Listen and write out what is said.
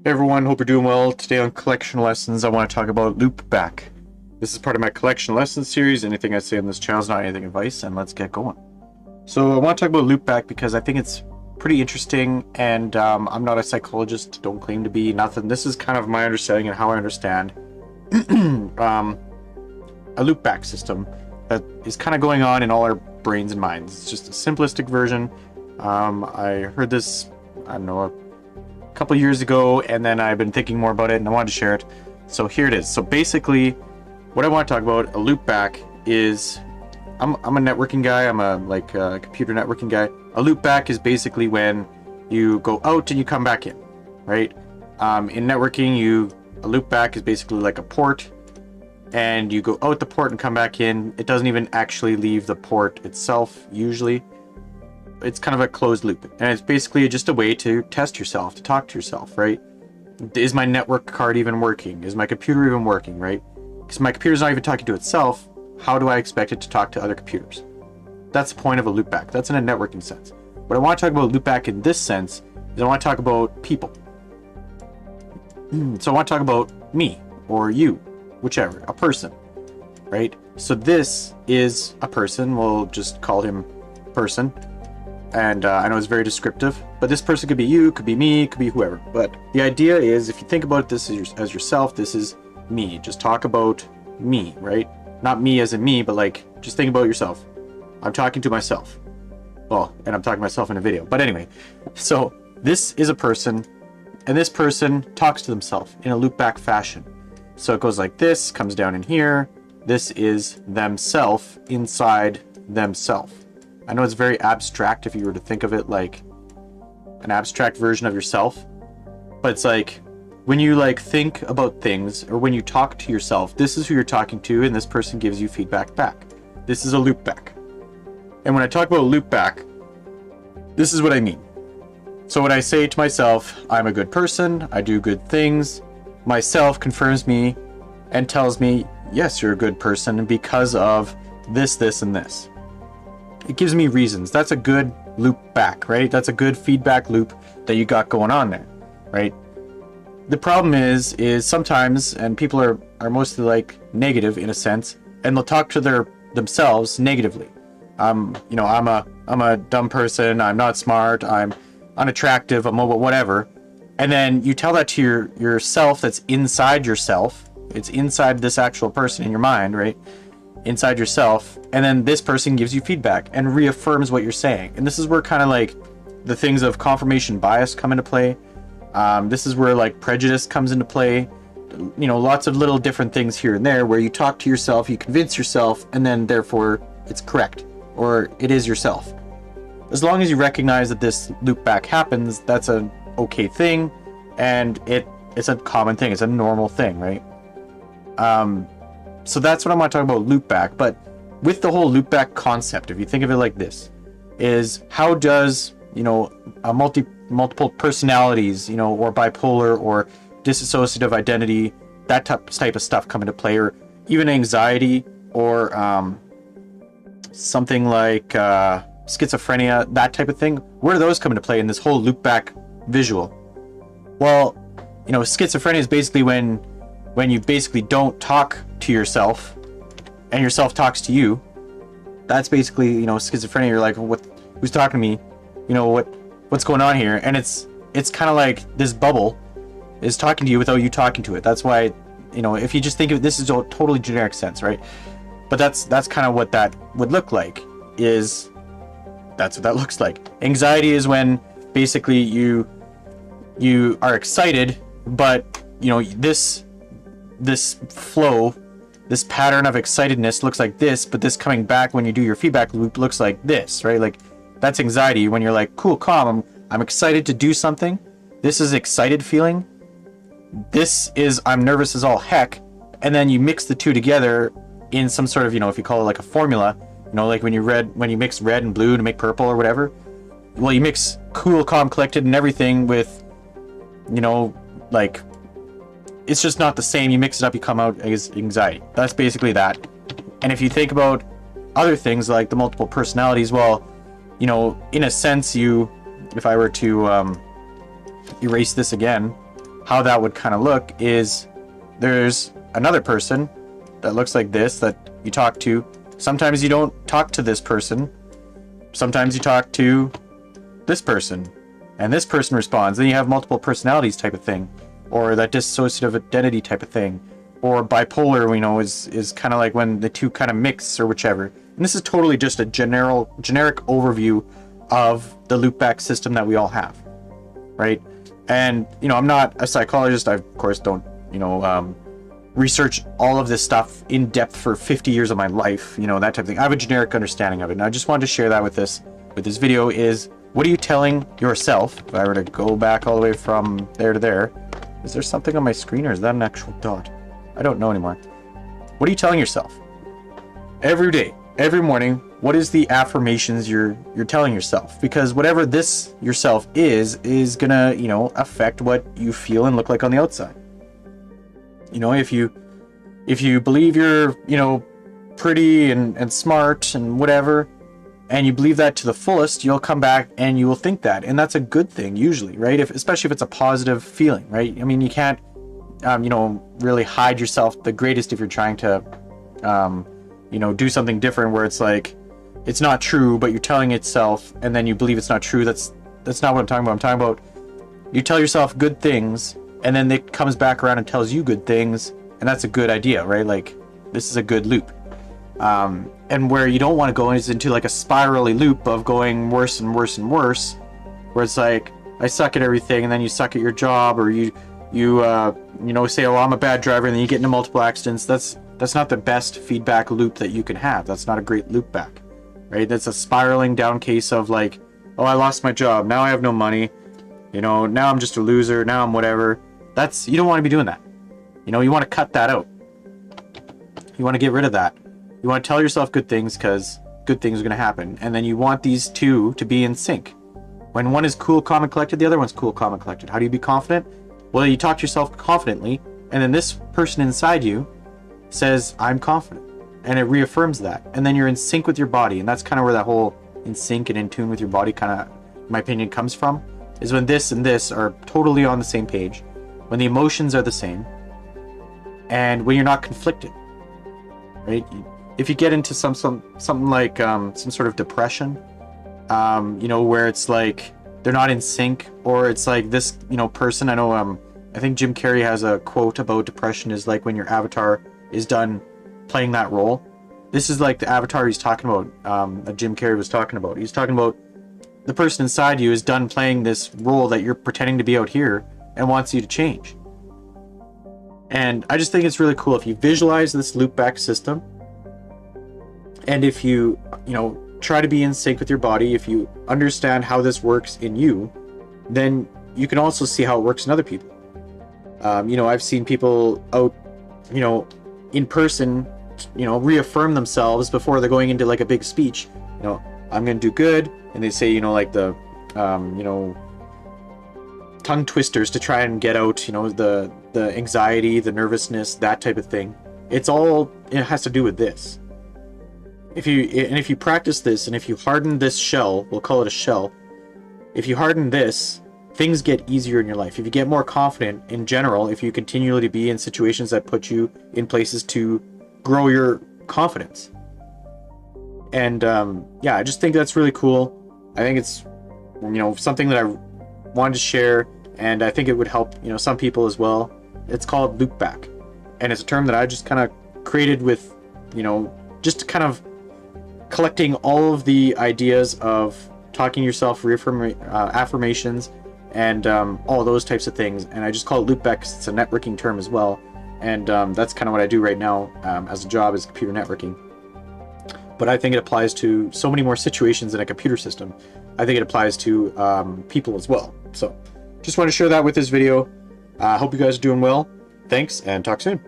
Hey everyone, hope you're doing well. Today on Collection Lessons, I want to talk about Loopback. This is part of my Collection Lessons series. Anything I say on this channel is not anything advice, and let's get going. So I want to talk about Loopback because I think it's pretty interesting, and I'm not a psychologist, don't claim to be, nothing. This is kind of my understanding and how I understand a loopback system that is kind of going on in all our brains and minds. It's just a simplistic version. I heard this, I don't know, a couple years ago, and then I've been thinking more about it and I wanted to share it. So here it is. So basically what I want to talk about, a loopback, is I'm a networking guy. I'm a computer networking guy. A loopback is basically when you go out and you come back in, right? In networking, a loopback is basically like a port, and you go out the port and come back in. It doesn't even actually leave the port itself usually. It's kind of a closed loop, and it's basically just a way to test yourself, to talk to yourself, right? Is my network card even working? Is my computer even working, right? Because my computer's not even talking to itself. How do I expect it to talk to other computers? That's the point of a loopback. That's in a networking sense. What I want to talk about loopback in this sense is I want to talk about people. So I want to talk about me or you, whichever, a person, right? So this is a person. We'll just call him person. And I know it's very descriptive, but this person could be you, could be me, could be whoever. But the idea is, if you think about this as yourself, this is me. Just talk about me, right? Not me as in me, but like, just think about yourself. I'm talking to myself. Well, and I'm talking to myself in a video. But anyway, so this is a person, and this person talks to themselves in a loopback fashion. So it goes like this, comes down in here. This is themself inside themself. I know it's very abstract if you were to think of it like an abstract version of yourself, but it's like when you like think about things, or when you talk to yourself, this is who you're talking to, and this person gives you feedback back. This is a loopback. And when I talk about loopback, this is what I mean. So when I say to myself, I'm a good person, I do good things, myself confirms me and tells me, yes, you're a good person because of this, this, and this. It gives me reasons. That's a good loop back, right? That's a good feedback loop that you got going on there, right? The problem is sometimes, and people are mostly like negative in a sense, and they'll talk to themselves negatively. I'm a dumb person. I'm not smart. I'm unattractive. I'm whatever. And then you tell that to yourself that's inside yourself. It's inside this actual person in your mind, right? Inside yourself, and then this person gives you feedback and reaffirms what you're saying. And this is where kind of like the things of confirmation bias come into play. This is where like prejudice comes into play. You know, lots of little different things here and there where you talk to yourself, you convince yourself, and then therefore it's correct, or it is yourself. As long as you recognize that this loop back happens, that's an okay thing, and it's a common thing. It's a normal thing, right? So that's what I want to talk about, loopback. But with the whole loopback concept, if you think of it like this, is how does, a multiple personalities, or bipolar or dissociative identity, that type of stuff come into play, or even anxiety, or something like schizophrenia, that type of thing. Where do those come into play in this whole loopback visual? Well, schizophrenia is basically when you basically don't talk to yourself and yourself talks to you. That's basically, schizophrenia. You're like, who's talking to me? What's going on here? And it's kind of like this bubble is talking to you without you talking to it. That's why, if you just think of it, this is a totally generic sense, right? But that's kind of what that would look like. That's what that looks like. Anxiety is when basically you are excited, but this flow, this pattern of excitedness looks like this, but this coming back when you do your feedback loop looks like this, right? Like that's anxiety, when you're like, cool, calm, I'm excited to do something. This is excited feeling. This is I'm nervous as all heck. And then you mix the two together in some sort of, if you call it like a formula, like when you mix red and blue to make purple or whatever. Well, you mix cool, calm, collected and everything with, like, it's just not the same. You mix it up, you come out as anxiety. That's basically that. And if you think about other things like the multiple personalities, well, in a sense, if I were to erase this again, how that would kind of look is there's another person that looks like this that you talk to. Sometimes you don't talk to this person. Sometimes you talk to this person, and this person responds. Then you have multiple personalities type of thing, or that dissociative identity type of thing, or bipolar. We know is kind of like when the two kind of mix or whichever. And this is totally just a generic overview of the loopback system that we all have, right? And I'm not a psychologist. I of course don't research all of this stuff in depth for 50 years of my life, that type of thing. I have a generic understanding of it, and I just wanted to share that with this video. Is what are you telling yourself? If I were to go back all the way from there to there, is there something on my screen, or is that an actual dot? I don't know anymore. What are you telling yourself every day, every morning? What is the affirmations you're telling yourself? Because whatever this yourself is gonna affect what you feel and look like on the outside. If you believe you're pretty and smart and whatever, and you believe that to the fullest, you'll come back and you will think that, and that's a good thing usually, right? Especially if it's a positive feeling, right? I mean, you can't really hide yourself the greatest if you're trying to do something different where it's like it's not true, but you're telling itself and then you believe it's not true. That's not what I'm talking about. I'm talking about you tell yourself good things, and then it comes back around and tells you good things, and that's a good idea, right? Like, this is a good loop. And where you don't want to go is into like a spirally loop of going worse and worse and worse, where it's like, I suck at everything, and then you suck at your job, or you say, oh, I'm a bad driver, and then you get into multiple accidents. That's not the best feedback loop that you can have. That's not a great loop back, right? That's a spiraling down case of like, oh, I lost my job, now I have no money, now I'm just a loser, now I'm whatever. You don't want to be doing that. You want to cut that out. You want to get rid of that. You want to tell yourself good things, because good things are going to happen. And then you want these two to be in sync. When one is cool, calm, and collected, the other one's cool, calm, and collected. How do you be confident? Well, you talk to yourself confidently, and then this person inside you says, I'm confident. And it reaffirms that. And then you're in sync with your body. And that's kind of where that whole in sync and in tune with your body kind of, in my opinion, comes from. Is when this and this are totally on the same page. When the emotions are the same. And when you're not conflicted. Right? If you get into something like some sort of depression, where it's like they're not in sync, or it's like this, person. I know, I think Jim Carrey has a quote about depression is like when your avatar is done playing that role. This is like the avatar he's talking about, that Jim Carrey was talking about. He's talking about the person inside you is done playing this role that you're pretending to be out here and wants you to change. And I just think it's really cool if you visualize this loopback system, and if you, try to be in sync with your body, if you understand how this works in you, then you can also see how it works in other people. I've seen people out, in person, reaffirm themselves before they're going into like a big speech. I'm going to do good. And they say, like the, tongue twisters to try and get out, the anxiety, the nervousness, that type of thing. It has to do with this. If you practice this, and if you harden this shell, we'll call it a shell. If you harden this, things get easier in your life. If you get more confident in general, if you continually be in situations that put you in places to grow your confidence. And I just think that's really cool. I think it's something that I wanted to share, and I think it would help some people as well. It's called loopback, and it's a term that I just kind of created with just kind of collecting all of the ideas of talking to yourself, affirmations, and all those types of things. And I just call it loopback because it's a networking term as well. And that's kind of what I do right now as a job, is computer networking. But I think it applies to so many more situations in a computer system. I think it applies to people as well. So just want to share that with this video. I hope you guys are doing well. Thanks, and talk soon.